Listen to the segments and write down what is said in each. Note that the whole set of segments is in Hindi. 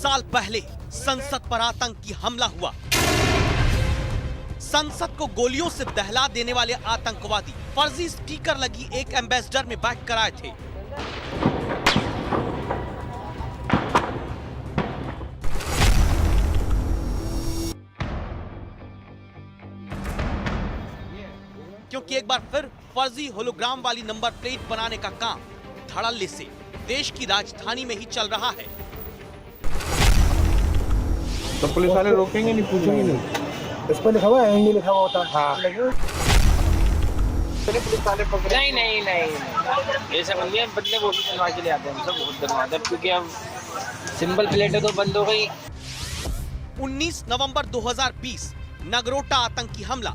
साल पहले संसद पर आतंकी हमला हुआ। संसद को गोलियों से दहला देने वाले आतंकवादी फर्जी स्टिकर लगी एक एम्बेसडर में बैठ कर आए थे। क्योंकि एक बार फिर फर्जी होलोग्राम वाली नंबर प्लेट बनाने का काम धड़ल्ले से देश की राजधानी में ही चल रहा है। तो पुलिस वाले रोकेंगे नहीं, पूछेंगे नहीं? इस पर लिखा हुआ है, हिंदी लिखा हुआ होता है। हाँ। पुलिस वाले पकड़े? नहीं, ये सब बदले वो भी बनवा के ले आते हैं, सब बहुत बनवाते हैं, क्योंकि अब सिंबल प्लेट है तो बंद हो गई। 19 नवंबर 2020 नगरोटा आतंकी हमला।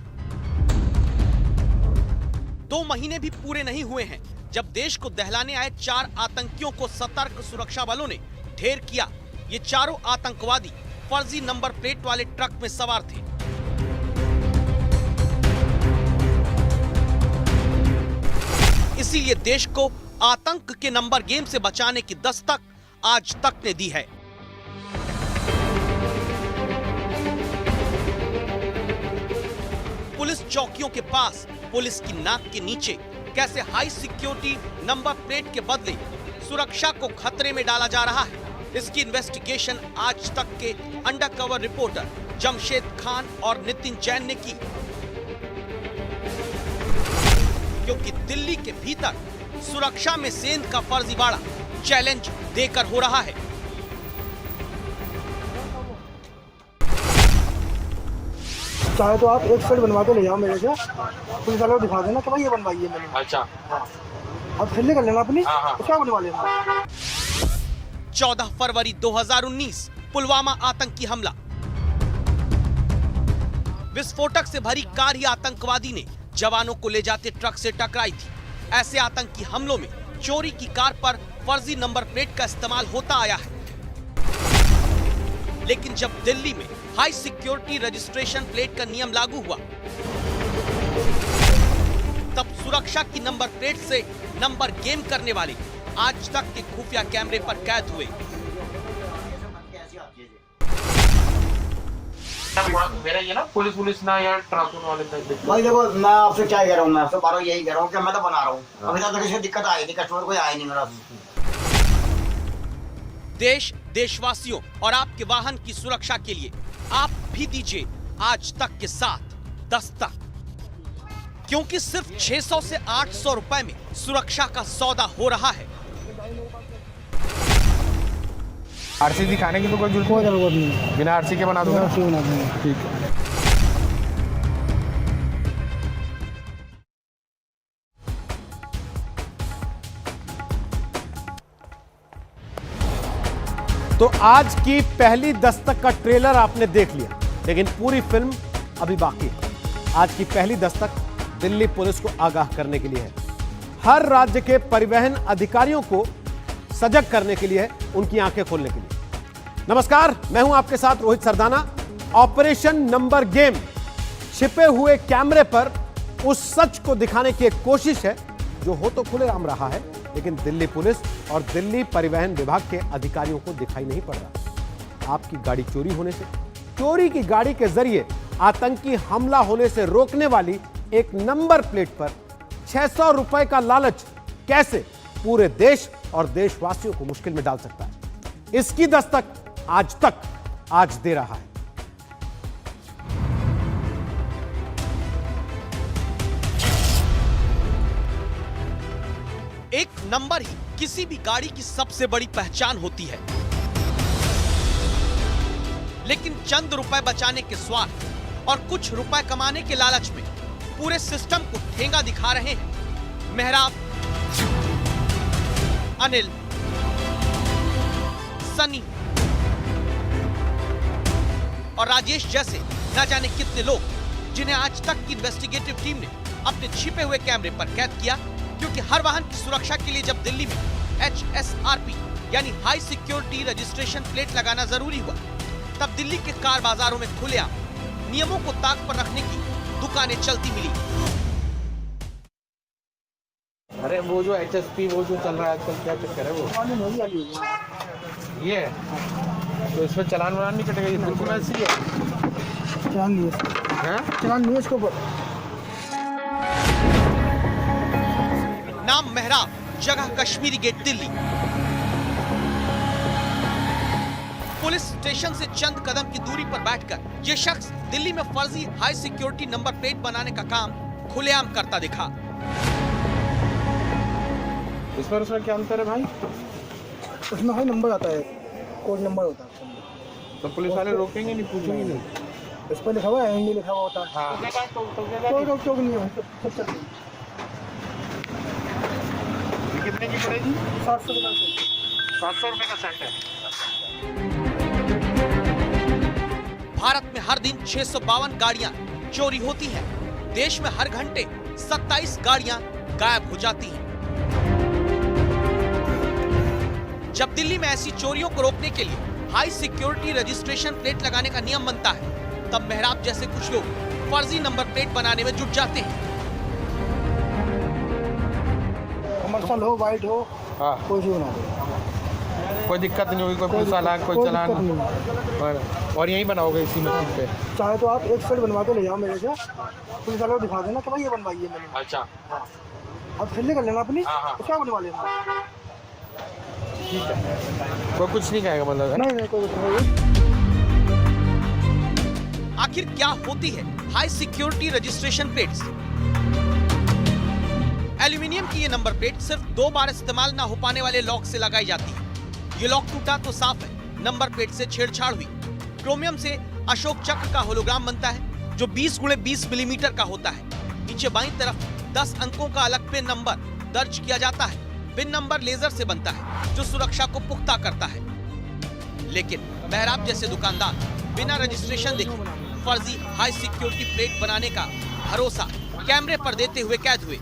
2 महीने भी पूरे नहीं हुए हैं जब देश को दहलाने आए 4 आतंकियों को सतर्क सुरक्षा बलों ने ढेर किया। ये चारों आतंकवादी फर्जी नंबर प्लेट वाले ट्रक में सवार थे। इसीलिए देश को आतंक के नंबर गेम से बचाने की दस्तक आज तक ने दी है। पुलिस चौकियों के पास, पुलिस की नाक के नीचे कैसे हाई सिक्योरिटी नंबर प्लेट के बदले सुरक्षा को खतरे में डाला जा रहा है, इसकी इन्वेस्टिगेशन आज तक के अंडरकवर रिपोर्टर जमशेद खान और नितिन जैन ने की। क्योंकि दिल्ली के भीतर सुरक्षा में सेंध का फर्जीवाड़ा चैलेंज देकर हो रहा है। चाहे तो आप एक सेट बनवा के ले जाओ मेरे से, पुलिस वालों को दिखा देना कि भाई ये बनवाई है मैंने। अच्छा, आप फिर कर लेना अपनी। हाँ। तो क्या बनवा लेना। 14 फरवरी 2019 पुलवामा आतंकी हमला। विस्फोटक से भरी कार ही आतंकवादी ने जवानों को ले जाते ट्रक से टकराई थी। ऐसे आतंकी हमलों में चोरी की कार पर फर्जी नंबर प्लेट का इस्तेमाल होता आया है। लेकिन जब दिल्ली में हाई सिक्योरिटी रजिस्ट्रेशन प्लेट का नियम लागू हुआ, तब सुरक्षा की नंबर प्लेट से नंबर गेम करने वाले आज तक के खुफिया कैमरे पर कैद हुए। मेरा ये ना पुलिस ना यार ट्रांसपोर्ट वाले भाई देखो, मैं आपसे क्या कह रहा हूँ, मैं आपसे बार यही कह रहा हूँ कि मैं तो बना रहा हूँ, अभी तक किसी दिक्कत आई नहीं, कस्टमर कोई आया नहीं मेरा। देश, देशवासियों और आपके वाहन की सुरक्षा के लिए आप भी दीजिए आज तक के साथ दस्तक, क्योंकि सिर्फ 600 से 800 रुपए में सुरक्षा का सौदा हो रहा है। आरसी दिखाने की तो कोई जरूरत नहीं, बिना आरसी के बना दूंगा। ठीक है। तो आज की पहली दस्तक का ट्रेलर आपने देख लिया, लेकिन पूरी फिल्म अभी बाकी है। आज की पहली दस्तक दिल्ली पुलिस को आगाह करने के लिए है, हर राज्य के परिवहन अधिकारियों को सजग करने के लिए है, उनकी आंखें खोलने के लिए। नमस्कार, मैं हूं आपके साथ Rohit Sardana. Operation number game, छिपे हुए कैमरे पर उस सच को दिखाने की एक कोशिश है जो हो तो खुलेआम रहा है, लेकिन दिल्ली पुलिस और दिल्ली परिवहन विभाग के अधिकारियों को दिखाई नहीं पड़ रहा। आपकी गाड़ी चोरी होने से, चोरी की गाड़ी के जरिए आतंकी हमला होने से रोकने वाली एक नंबर प्लेट पर 600 रुपए का लालच कैसे पूरे देश और देशवासियों को मुश्किल में डाल सकता है, इसकी दस्तक आज दे रहा है। एक नंबर ही किसी भी गाड़ी की सबसे बड़ी पहचान होती है, लेकिन चंद रुपए बचाने के स्वार्थ और कुछ रुपए कमाने के लालच में पूरे सिस्टम को ठेंगा दिखा रहे हैं मेहराब, अनिल, सनी और राजेश जैसे न जाने कितने लोग, जिन्हें आज तक की इन्वेस्टिगेटिव टीम ने अपने छिपे हुए कैमरे पर कैद किया। क्योंकि हर वाहन की सुरक्षा के लिए जब दिल्ली में HSRP यानी हाई सिक्योरिटी रजिस्ट्रेशन प्लेट लगाना जरूरी हुआ, तब दिल्ली के कार बाजारों में खुलेआम नियमों को ताक पर रखने की दुकानें चलती मिली। अरे वो जो HSP वो जो चल रहा है आजकल, क्या चक्कर है वो? ये तो इसमें चालान वालान नहीं कटेगा, ये बिल्कुल ऐसी है। चलान नहीं है इसको, हैं? चलान नहीं है इसके ऊपर। नाम मेहराब, जगह Kashmiri gate, Delhi. Police station से चंद कदम की दूरी पर बैठकर ये शख्स दिल्ली में फर्जी हाई सिक्योरिटी नंबर प्लेट बनाने का काम खुलेआम करता दिखा। इसमें और उसमें क्या अंतर है भाई? उसमें हाई नंबर आता है, कोड नंबर होता है। तो पुलिस वाले रोकेंगे नहीं, पूछेंगे नहीं? इस पर लिखा हुआ है, एंडी लिखा हुआ होता है। हाँ। कोई रोक टोक नहीं है, सब चलते हैं। ये कितने की पड़ेगी? 700 रुपये 700 रुपये का सेट है। भारत में हर दिन 652 गाड़ियां चोरी होती हैं। देश में हर घंटे 27 गाड़ियां गायब हो जाती हैं। जब दिल्ली में ऐसी चोरियों को रोकने के लिए हाई सिक्योरिटी रजिस्ट्रेशन प्लेट लगाने का नियम बनता है, तब मेहराब जैसे कुछ लोग फर्जी नंबर प्लेट बनाने में जुट जाते हैं। कमर्शियल हो, वाइट हो, हाँ, कोई भी बना दो, कोई दिक्कत नहीं होगी, कोई पुलिस वाला कोई चलान। दिक्कत नहीं है। और यहीं बनाओगे इसी मशीन पे? चाहे तो आप एक सेट बनवा के ले जाओ मेरे से, पुलिस वाले को दिखा देना कि भाई ये बनवाइए मैंने। अच्छा, आप फिर कर लेना अपनी, हाँ, हाँ। तो क्या बनवा लेना। ठीक है, कोई कुछ नहीं कहेगा मतलब? नहीं कोई कुछ नहीं। आखिर क्या होती है high security registration plates? Aluminium की ये नंबर प्लेट सिर्फ 2 बार इस्तेमाल ना हो पाने वाले लॉक से लगाई जाती है। ये लॉक टूटा तो साफ है नंबर प्लेट से छेड़छाड़ हुई। क्रोमियम से अशोक चक्र का होलोग्राम बनता है जो 20x20 मिलीमीटर का होता है। नीचे बाईं तरफ 10 अंकों का अलग पिन नंबर दर्ज किया जाता है। पिन नंबर लेजर से बनता है जो सुरक्षा को पुख्ता करता है। लेकिन मेहराब जैसे दुकानदार बिना रजिस्ट्रेशन देखे फर्जी हाई सिक्योरिटी प्लेट बनाने का भरोसा कैमरे पर देते हुए कैद हुए।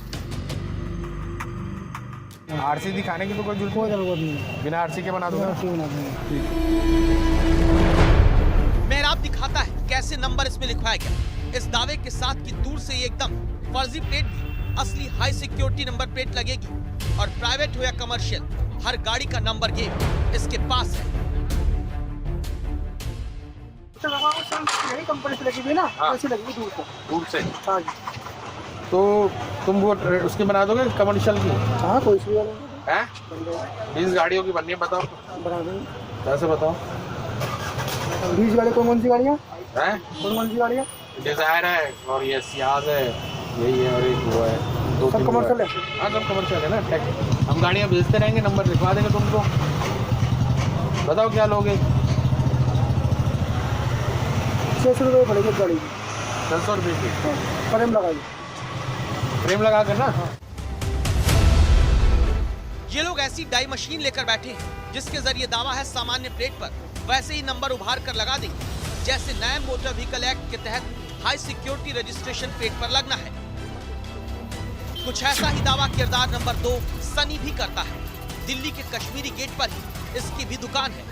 आरसी दिखाने की तो कोई कोई जरूरत नहीं है, बिना आरसी के बना दूंगा। बिना RC बना देंगे। मेहराब दिखाता है कैसे नंबर इसमें लिखवाया गया, इस दावे के साथ कि दूर से ये एकदम फर्जी प्लेट भी असली हाई सिक्योरिटी नंबर प्लेट लगेगी और प्राइवेट हो या कमर्शियल हर गाड़ी का नंबर गेम इसके पास है। यही कंपनी से लगी हुई ना, हाँ। ऐसी लगी हुई दूर से। दूर से? हाँ जी, तो तुम वो उसकी बना दोगे कमर्शियल की? हाँ कोई सी वाला हैं? 20 गाड़ियों की बननी है, बताओ बना देंगे। कैसे बताओ? 20 गाड़ी कौन सी गाड़ियाँ? हैं? कौन सी गाड़ियाँ? डिजायर है और ये सियाज है, यही है और एक वो है। सब कमर्शियल है? हाँ सब कमर्शियल है ना। टेक हम गाड़ियाँ भेजते रहेंगे, नंबर लिखवा देंगे तुमको। बताओ क्या लोगे? 600 रुपये पड़ेगी गाड़ी की। 600 रुपये की फ्रेम लगाइए, फ्रेम लगा कर ना। ये लोग ऐसी डाई मशीन लेकर बैठे हैं जिसके जरिए दावा है सामान्य प्लेट पर वैसे ही नंबर उभार कर लगा देंगे जैसे नए मोटर व्हीकल एक्ट के तहत हाई सिक्योरिटी रजिस्ट्रेशन प्लेट पर लगना है। कुछ ऐसा ही दावा किरदार नंबर 2 सनी भी करता है। दिल्ली के कश्मीरी गेट पर ही इसकी भी दुकान है।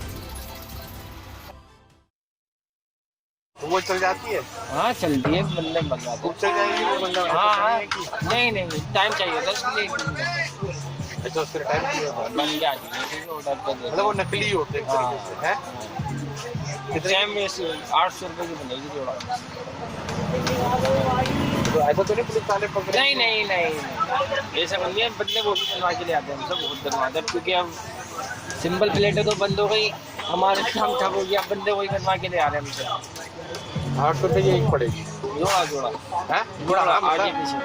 तो वो चल जाती है? हाँ चलती है, बंदे बनवाते खूब चल जाएगी वो बंदा? हाँ हाँ, नहीं टाइम चाहिए था इसके लिए। अच्छा, उसके टाइम चाहिए होता है। बन गया ऑर्डर कर देते मतलब वो नकली होते हैं एक तरीके से, हैं? टाइम में 800 रुपये की बनेगी जोड़ा। तो ऐसा तो नहीं पुलिस वाले पकड़े? नहीं ऐसा बन गया, बंदे वो भी बनवा के ले आते हैं, हम सब बहुत बनवाते हैं क्योंकि अब सिंपल प्लेट है तो बंद हो गई, हमारे काम ठप हो गया, बंदे वही बनवा के ले आ रहे हैं हमसे। 800 रुपये की एक पड़ेगी जोड़ा हैं? जोड़ा हाँ, आगे पीछे।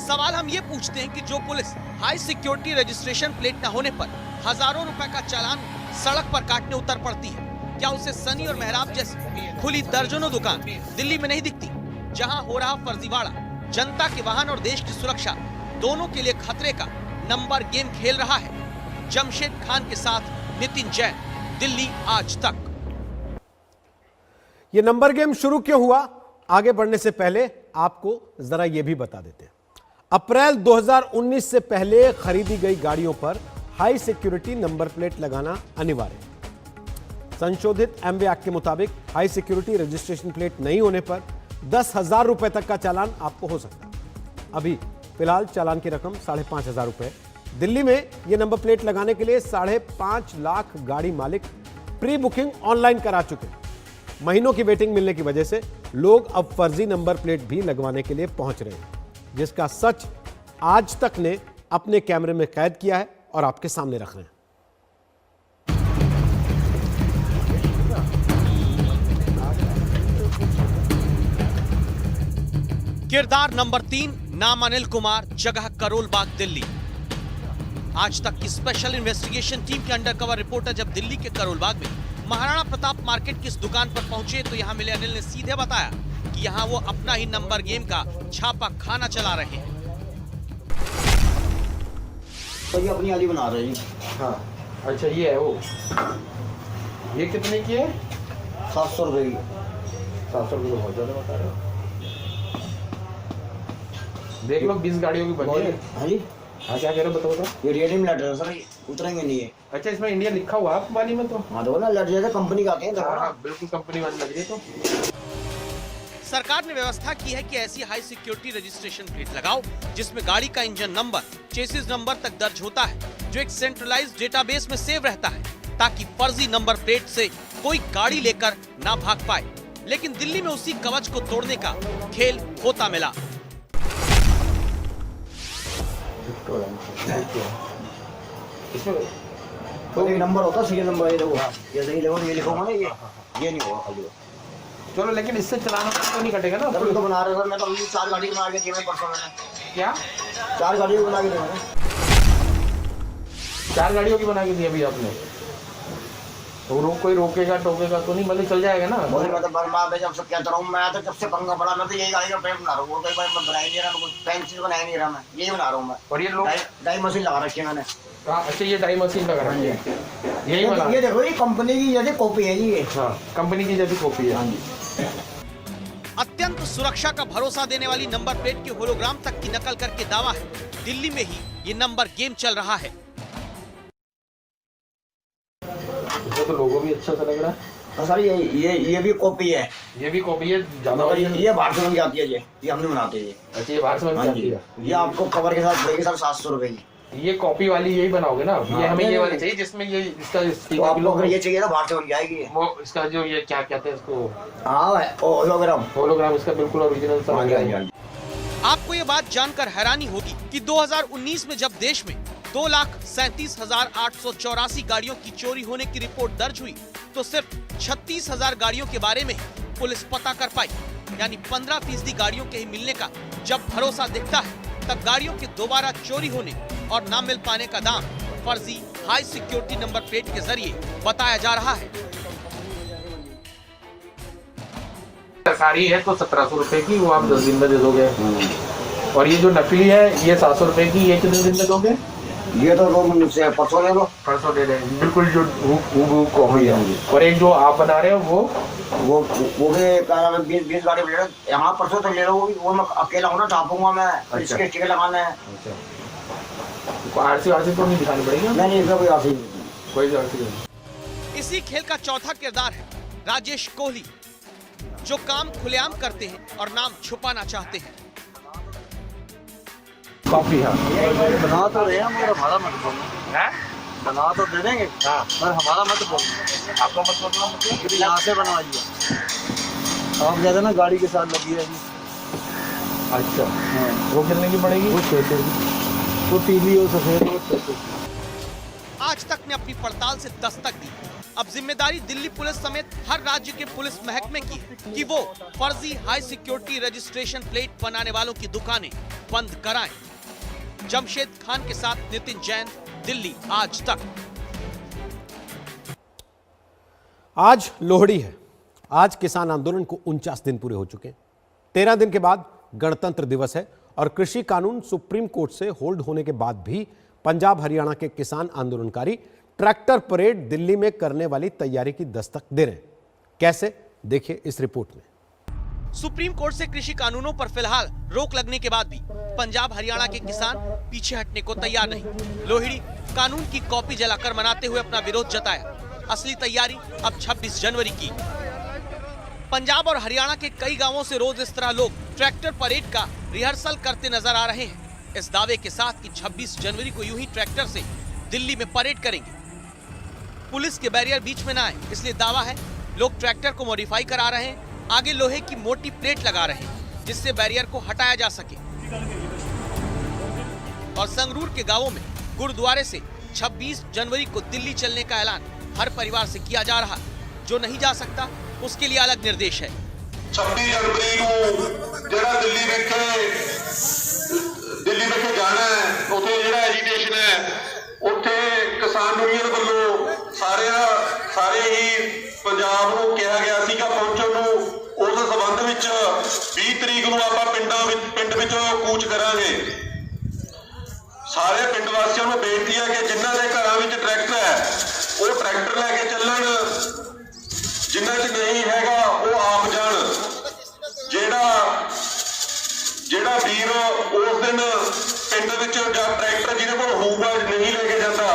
सवाल हम ये पूछते हैं कि जो police high security registration plate न होने पर हजारों रुपए का चालान सड़क पर काटने उतर पड़ती है, क्या उसे सनी और मेहराब जैसी खुली दर्जनों दुकान दिल्ली में नहीं दिखती जहां हो रहा फर्जीवाड़ा जनता के वाहन और देश की सुरक्षा दोनों के लिए खतरे का नंबर गेम खेल रहा है। जमशेद खान के साथ नितिन जैन, दिल्ली आज तक। ये नंबर गेम शुरू क्यों हुआ, आगे बढ़ने से पहले आपको जरा यह भी बता देते हैं। अप्रैल 2019 से पहले खरीदी गई गाड़ियों पर हाई सिक्योरिटी नंबर प्लेट लगाना अनिवार्य है। संशोधित एमवे एक्ट के मुताबिक हाई सिक्योरिटी रजिस्ट्रेशन प्लेट नहीं होने पर 10,000 रुपए तक का चालान आपको हो सकता है। अभी फिलहाल चालान की रकम 5,500 रुपए दिल्ली में यह नंबर प्लेट लगाने के लिए 5.5 लाख गाड़ी मालिक प्री बुकिंग ऑनलाइन करा चुके हैं। महीनों की वेटिंग मिलने की वजह से लोग अब फर्जी नंबर प्लेट भी लगवाने के लिए पहुंच रहे हैं, जिसका सच आज तक ने अपने कैमरे में कैद किया है और आपके सामने रख रहे हैं। किरदार नंबर 3, नाम अनिल कुमार, जगह करोल बाग, दिल्ली। आज तक की स्पेशल इन्वेस्टिगेशन टीम के अंडरकवर रिपोर्टर जब दिल्ली के करोल बाग में महाराणा प्रताप मार्केट की इस दुकान पर पहुंचे तो यहां मिले अनिल ने सीधे बताया कि यहां वो अपना ही नंबर गेम का छापा खाना चला रहे हैं। तो ये अपनी आली बना रहे हैं जी। हाँ अच्छा, ये है वो। ये कितने की है? 700 रुपए की। 700 रुपये बहुत ज़्यादा बता रहे हो। देख लो 20 गाड़ियों की बनी है। हाँ जी, हाँ क्या कह रहे हो, बताओ। ये रेडियम लेटर है सर, उतरेंगे नहीं है। अच्छा, इसमें इंडिया लिखा हुआ है वाली में तो। हाँ तो ना लेटर जैसे कंपनी का आते हैं। हाँ बिल्कुल कंपनी वाली लग रही है। तो सरकार ने व्यवस्था की है कि ऐसी हाई सिक्योरिटी रजिस्ट्रेशन प्लेट लगाओ जिसमें गाड़ी का इंजन नंबर, चेसिस नंबर तक दर्ज होता है, जो एक सेंट्रलाइज्ड डेटाबेस में सेव रहता है, ताकि फर्जी नंबर प्लेट से कोई गाड़ी लेकर ना भाग पाए। लेकिन दिल्ली में उसी कवच को तोड़ने का खेल होता मिला। इसमें तो एक नंबर होता है, सीरियल नंबर। ये देखो, ये सही देखो, ये लिखोगा ना, ये नहीं होगा खाली। चलो, लेकिन इससे चलाना तो नहीं कटेगा ना। तो बना रहे सर, मैं तो अभी 4 गाड़ी बना के दी मैं परसों मैंने। क्या 4 गाड़ियों बना के दी मैंने। 4 गाड़ियों की बना के दी अभी आपने? तो कोई रोकेगा टोकेगा तो नहीं, मतलब चल जाएगा ना? बोले मैं तो बर्मा में जब से कहता रहा हूँ, मैं तो जब से पंगा पड़ा मैं तो यही गाड़ी का पेंट बना रहा हूँ। वो कई बार मैं बना ही नहीं रहा, मैं कुछ पेंसिल बना ही नहीं रहा, मैं यही बना रहा हूँ मैं। और ये लोग डाई मशीन लगा रखी है मैंने। अच्छा, ये डाई मशीन लगा रखी है, यही बना। ये देखो, ये कंपनी की जैसे कॉपी है जी। ये हाँ, कंपनी की जैसी कॉपी है। हाँ जी। अत्यंत सुरक्षा का भरोसा देने वाली नंबर प्लेट के होलोग्राम तक की नकल करके दावा है दिल्ली में ही ये नंबर गेम चल रहा है। इसमें तो लोगो भी अच्छा सा लग रहा है। सर ये भी कॉपी है। ये भी कॉपी है ज्यादा। ये बाहर से बन जाती है, ये हम नहीं बनाते ये। अच्छा, ये बाहर से बन जाती है। ये आपको कवर के साथ पड़ेगी सर 700 रुपए की। ये कॉपी वाली यही बनाओगे ना? ये हमें ये वाली चाहिए जिसमें ये इसका तो आपको अगर ये चाहिए ना बाहर से बन जाएगी। वो इसका जो ये क्या कहते हैं इसको? हाँ, होलोग्राम इसका बिल्कुल ओरिजिनल सा लग रहा है। आपको ये बात जानकर हैरानी होगी कि 2019 में जब देश में 2,37,884 गाड़ियों की चोरी होने की रिपोर्ट दर्ज हुई तो सिर्फ 36,000 गाड़ियों के बारे में पुलिस पता कर पाई। यानी 15% गाड़ियों के ही मिलने का जब भरोसा दिखता है तब गाड़ियों के दोबारा चोरी होने और ना मिल पाने का दाम फर्जी हाई सिक्योरिटी नंबर प्लेट के जरिए बताया जा रहा है। सरकारी है तो 1700 रुपए की, वो आप 10 दिन में दे दोगे। और ये जो नकली है ये 700 रुपए की, ये कितने दिन में दोगे? ये तो मुझसे परसों ले लो। परसों दे देंगे, बिल्कुल जो कॉपी है। और एक जो आप बना रहे हो वो भी 20 गाड़ी ले लो। यहाँ परसों तक ले लो, वो मैं अकेला हूँ ना, टापूंगा मैं। अच्छा। इसके टिकट लगाना है। अच्छा, आरसी तो नहीं दिखानी पड़ेगी? नहीं, इसका कोई आरसी नहीं। इसी खेल का चौथा किरदार है राजेश कोहली, जो काम खुलेआम करते हैं और नाम छुपाना चाहते हैं। कॉपी हाँ बना तो रहे हैं, मगर हमारा मत बोलो। बना तो दे देंगे, पर हमारा मत बोलो। आपको मत बोलना, मतलब यहाँ से बनवाइए। आप ज्यादा ना गाड़ी के साथ लगी है जी। अच्छा हाँ। वो कितने की पड़ेगी? वो 600 की। वो पीली और सफेद और 600। आज तक ने अपनी पड़ताल से दस्तक दी। अब जिम्मेदारी दिल्ली पुलिस समेत हर राज्य के पुलिस महकमे की है कि वो फर्जी हाई सिक्योरिटी रजिस्ट्रेशन प्लेट बनाने वालों की दुकानें बंद कराएं। जमशेद खान के साथ नितिन जैन, दिल्ली आज तक। आज लोहड़ी है। आज किसान आंदोलन को 49 दिन पूरे हो चुके हैं। 13 दिन के बाद गणतंत्र दिवस है और कृषि कानून सुप्रीम कोर्ट से होल्ड होने के बाद भी पंजाब हरियाणा के किसान आंदोलनकारी ट्रैक्टर परेड दिल्ली में करने वाली तैयारी की दस्तक दे रहे हैं। कैसे, देखिए इस रिपोर्ट में। सुप्रीम कोर्ट से कृषि कानूनों पर फिलहाल रोक लगने के बाद भी पंजाब हरियाणा के किसान पीछे हटने को तैयार नहीं। लोहड़ी कानून की कॉपी जलाकर मनाते हुए अपना विरोध जताया। असली तैयारी अब 26 जनवरी की। पंजाब और हरियाणा के कई गांवों से रोज इस तरह लोग ट्रैक्टर परेड का रिहर्सल करते नजर आ रहे हैं। इस दावे के साथ कि 26 जनवरी को यूं ही ट्रैक्टर से दिल्ली में परेड करेंगे। पुलिस के बैरियर बीच में ना आए, इसलिए दावा है लोग ट्रैक्टर को मॉडिफाई करा रहे हैं, आगे लोहे की मोटी प्लेट लगा रहे हैं जिससे बैरियर को हटाया जा सके। और संगरूर के गांवों में गुरुद्वारे से 26 जनवरी को दिल्ली चलने का ऐलान हर परिवार से किया जा रहा है। जो नहीं जा सकता उसके लिए अलग निर्देश है। 26 जनवरी को ਜਿਹੜਾ ਦਿੱਲੀ ਵਿਖੇ ਜਾਣਾ ਹੈ, ਉੱਥੇ ਜਿਹੜਾ ਐਜੀਟੇਸ਼ਨ ਹੈ, ਉੱਥੇ ਕਿਸਾਨ ਯੂਨੀਅਨ ਵੱਲੋਂ ਸਾਰੇ ਹੀ ਪੰਜਾਬ ਨੂੰ ਕਿਹਾ ਗਿਆ ਸੀਗਾ ਪਹੁੰਚਣ ਨੂੰ। ਉਸ ਸਬੰਧ ਵਿੱਚ 20 ਤਰੀਕ ਨੂੰ ਆਪਾਂ ਪਿੰਡ ਵਿੱਚ ਕੂਚ ਕਰਾਂਗੇ। ਸਾਰੇ ਪਿੰਡ ਵਾਸੀਆਂ ਨੂੰ ਬੇਨਤੀ ਹੈ ਕਿ ਜਿਨ੍ਹਾਂ ਦੇ ਘਰਾਂ ਵਿੱਚ ਟਰੈਕਟਰ ਹੈ ਉਹ ਟਰੈਕਟਰ ਲੈ ਕੇ ਚੱਲਣ, ਜਿਨ੍ਹਾਂ 'ਚ ਨਹੀਂ ਹੈਗਾ ਉਹ ਆਪ ਜਾਣ। ਜਿਹੜਾ ਵੀਰ ਉਸ ਦਿਨ ਪਿੰਡ ਵਿੱਚ ਜਾਂ ਟਰੈਕਟਰ ਜਿਹਦੇ ਕੋਲ ਹੋਊਗਾ ਨਹੀਂ ਲੈ ਕੇ ਜਾਂਦਾ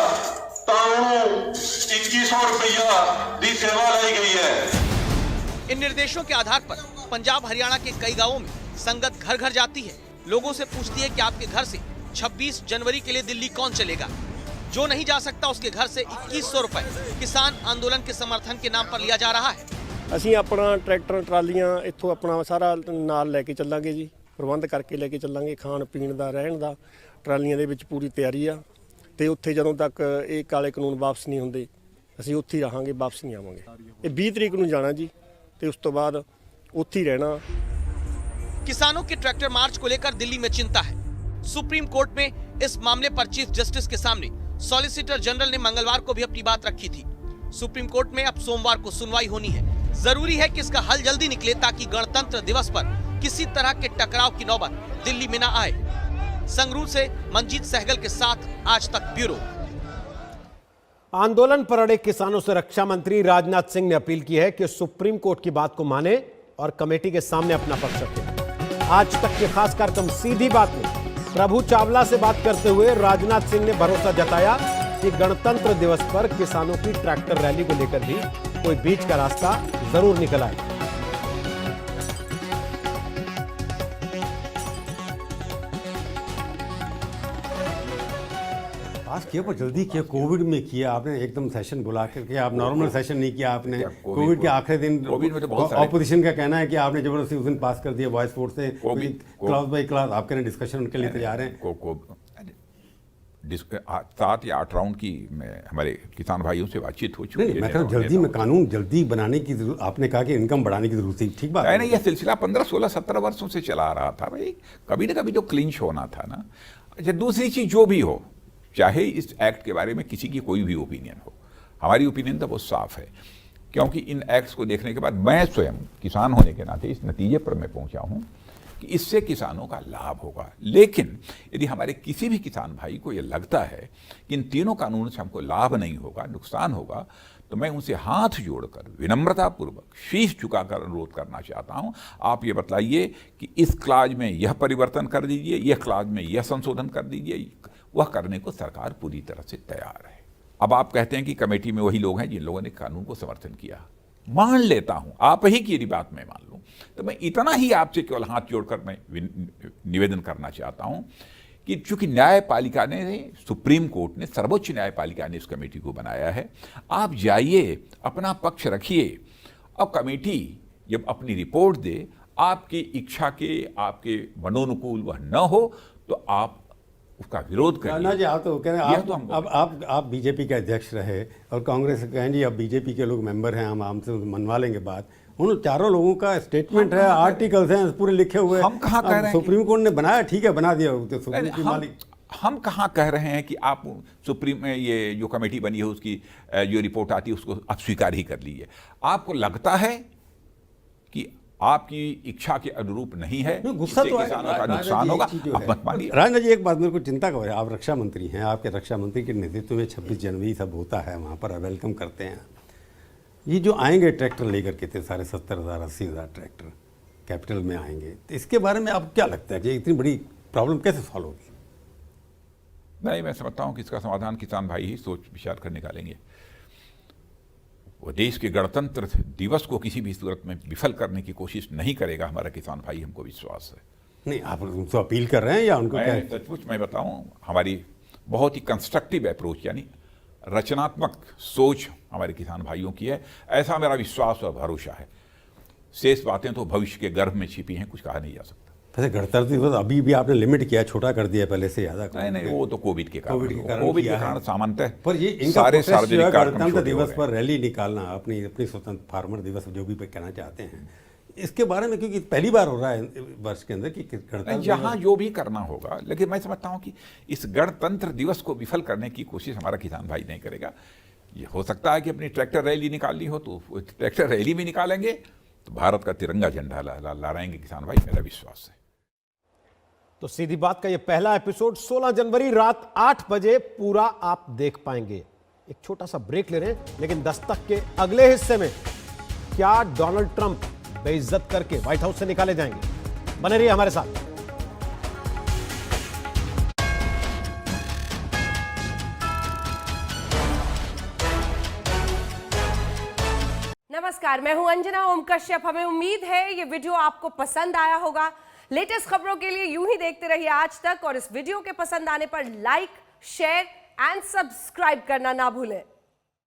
ਤਾਂ ਉਹਨੂੰ 2100 रुपया ਦੀ सेवा लाई गई है। इन निर्देशों के आधार पर पंजाब हरियाणा के कई गांवों में संगत घर घर जाती है, लोगों से पूछती है कि आपके घर से 26 जनवरी के लिए दिल्ली कौन चलेगा। जो नहीं जा सकता उसके घर से 2100 रुपए किसान आंदोलन के समर्थन के नाम पर लिया जा रहा है। ਅਸੀਂ ਆਪਣਾ ਟਰੈਕਟਰ ਟਰਾਲੀਆਂ ਇੱਥੋਂ ਆਪਣਾ ਸਾਰਾ ਨਾਲ ਲੈ ਕੇ ਚੱਲਾਂਗੇ ਜੀ, ਪ੍ਰਬੰਧ ਕਰਕੇ ਲੈ ਕੇ ਚੱਲਾਂਗੇ, ਖਾਣ ਪੀਣ ਦਾ ਰਹਿਣ ਦਾ ਟਰਾਲੀਆਂ ਦੇ ਵਿੱਚ ਪੂਰੀ ਤਿਆਰੀ ਆ। ਤੇ ਉੱਥੇ ਜਦੋਂ ਤੱਕ ਇਹ ਕਾਲੇ ਕਾਨੂੰਨ ਵਾਪਸ ਨਹੀਂ ਹੁੰਦੇ ਅਸੀਂ ਉੱਥੇ ਹੀ ਰਹਾਂਗੇ, ਵਾਪਸ ਨਹੀਂ ਆਵਾਂਗੇ। ਇਹ 20 ਤਰੀਕ ਨੂੰ ਜਾਣਾ ਜੀ ਤੇ ਉਸ ਤੋਂ ਬਾਅਦ ਉੱਥੇ ਹੀ ਰਹਿਣਾ। किसानों के ट्रैक्टर मार्च को लेकर दिल्ली में चिंता है। सुप्रीम कोर्ट में इस मामले पर चीफ जस्टिस के सामने सॉलिसिटर जनरल ने मंगलवार को भी अपनी बात रखी थी। सुप्रीम कोर्ट में अब सोमवार को सुनवाई होनी है। जरूरी है कि इसका हल जल्दी निकले ताकि गणतंत्र दिवस पर किसी तरह के टकराव की नौबत दिल्ली में न आए। संगरूर से मंजीत सहगल के साथ आज तक ब्यूरो। आंदोलन पर अड़े किसानों से रक्षा मंत्री राजनाथ सिंह ने अपील की है कि सुप्रीम कोर्ट की बात को माने और कमेटी के सामने अपना पक्ष रखें। आज तक के खास कार्यक्रम सीधी बात में प्रभु चावला से बात करते हुए राजनाथ सिंह ने भरोसा जताया कि गणतंत्र दिवस पर किसानों की ट्रैक्टर रैली को लेकर भी कोई बीच का रास्ता जरूर निकल आए। पास किया पर जल्दी किया, कोविड में किया आपने, एकदम सेशन बुला करके आप नॉर्मल सेशन नहीं किया आपने। कोविड के आखिरी दिन ऑपोजिशन का कहना है कि आपने जबरदस्ती उस दिन पास कर दिया वॉइस वोट से, क्लास बाई क्लास आप कह रहे हैं डिस्कशन उनके लिए तैयार हैं। 7 या 8 राउंड की हमारे किसान भाइयों से बातचीत हो चुकी है। मैं कहूँ जल्दी में कानून जल्दी बनाने की जरूरत, आपने कहा कि इनकम बढ़ाने की जरूरत थी, ठीक बात है। नहीं, यह सिलसिला 15, 16, 17 वर्षों से चला आ रहा था भाई, कभी ना कभी तो क्लिंच होना था ना। अच्छा, दूसरी चीज जो भी हो, चाहे इस एक्ट के बारे में किसी की कोई भी ओपिनियन हो, हमारी ओपिनियन तो बहुत साफ है, क्योंकि इन एक्ट्स को देखने के बाद मैं स्वयं किसान होने के नाते इस नतीजे पर मैं पहुंचा हूं कि इससे किसानों का लाभ होगा। लेकिन यदि हमारे किसी भी किसान भाई को यह लगता है कि इन तीनों कानूनों से हमको लाभ नहीं होगा, नुकसान होगा, तो मैं उनसे हाथ जोड़कर विनम्रतापूर्वक शीश झुकाकर अनुरोध करना चाहता हूं, आप ये बताइए कि इस क्लाज में यह परिवर्तन कर दीजिए, यह क्लाज में यह संशोधन कर दीजिए। वह करने को सरकार पूरी तरह से तैयार है। अब आप कहते हैं कि कमेटी में वही लोग हैं जिन लोगों ने कानून को समर्थन किया, मान लेता हूं, आप ही की यदि बात मैं मान लूं, तो मैं इतना ही आपसे केवल हाथ जोड़कर मैं निवेदन करना चाहता हूं कि चूंकि न्यायपालिका ने, सुप्रीम कोर्ट ने, सर्वोच्च न्यायपालिका ने इस कमेटी को बनाया है, आप जाइए, अपना पक्ष रखिए, अब कमेटी जब अपनी रिपोर्ट दे, आपकी इच्छा के, आपके मनोनुकूल वह न हो तो आप उसका विरोध करिए। जी आप तो कह रहे हैं, आप बीजेपी के अध्यक्ष रहे और कांग्रेस कहें जी अब बीजेपी के लोग मेंबर हैं, हम हमसे मनवा लेंगे बात। उन चारों लोगों का स्टेटमेंट है, आर्टिकल्स हैं पूरे लिखे हुए। हम कहाँ कह रहे हैं सुप्रीम कोर्ट ने बनाया, ठीक है बना दिया, तो सुप्रीम की मालिक। हम कहाँ कह रहे हैं कि आप सुप्रीम में ये जो कमेटी बनी है उसकी जो रिपोर्ट आती है उसको आप स्वीकार ही कर लीजिए। आपको लगता है कि आपकी इच्छा के अनुरूप नहीं है, गुस्सा तो किसानों का नुकसान होगा, आप मत मानिए। राजनाथ जी एक बात मेरे को चिंता का है, आप रक्षा मंत्री हैं, आपके रक्षा मंत्री के नेतृत्व में 26 जनवरी सब होता है, वहाँ पर वेलकम करते हैं। ये जो आएंगे ट्रैक्टर लेकर के थे सारे 70,000 80,000 ट्रैक्टर कैपिटल में आएंगे, तो इसके बारे में आपको क्या लगता है कि इतनी बड़ी प्रॉब्लम कैसे सॉल्व होगी? नहीं, मैं समझता हूँ कि इसका समाधान किसान भाई ही सोच विचार कर निकालेंगे। वो देश के गणतंत्र दिवस को किसी भी सूरत में विफल करने की कोशिश नहीं करेगा हमारा किसान भाई, हमको विश्वास है। नहीं, आप उनको अपील कर रहे हैं या उनको क्या? सचमुच मैं बताऊं, हमारी बहुत ही कंस्ट्रक्टिव अप्रोच यानी रचनात्मक सोच हमारे किसान भाइयों की है, ऐसा मेरा विश्वास और भरोसा है। शेष बातें तो भविष्य के गर्भ में छिपी हैं, कुछ कहा नहीं जा सकता। वैसे गणतंत्र दिवस अभी भी आपने लिमिट किया, छोटा कर दिया पहले से ज़्यादा। नहीं, वो तो कोविड के कारण किया है। सामान्यतः पर ये इनका सारे सार्वजनिक गणतंत्र दिवस पर रैली निकालना, अपनी स्वतंत्र फार्मर दिवस जो भी कहना चाहते हैं, इसके बारे में, क्योंकि पहली बार हो रहा है वर्ष के अंदर कि गणतंत्र जहां जो भी करना होगा, लेकिन मैं समझता हूं कि इस गणतंत्र दिवस को विफल करने की कोशिश हमारा किसान भाई नहीं करेगा। ये हो सकता है कि अपनी ट्रैक्टर रैली निकालनी हो तो ट्रैक्टर रैली भी निकालेंगे, तो भारत का तिरंगा झंडा लहराएंगे किसान भाई, मेरा विश्वास है। तो सीधी बात का ये पहला एपिसोड 16 जनवरी रात 8 बजे पूरा आप देख पाएंगे। एक छोटा सा ब्रेक ले रहे हैं, लेकिन दस्तक के अगले हिस्से में क्या डोनाल्ड ट्रंप बेइज्जत करके व्हाइट हाउस से निकाले जाएंगे? बने रहिए हमारे साथ। नमस्कार, मैं हूं अंजना ओम कश्यप। हमें उम्मीद है ये वीडियो आपको पसंद आया होगा। लेटेस्ट खबरों के लिए यूं ही देखते रहिए आज तक, और इस वीडियो के पसंद आने पर लाइक, शेयर एंड सब्सक्राइब करना ना भूलें।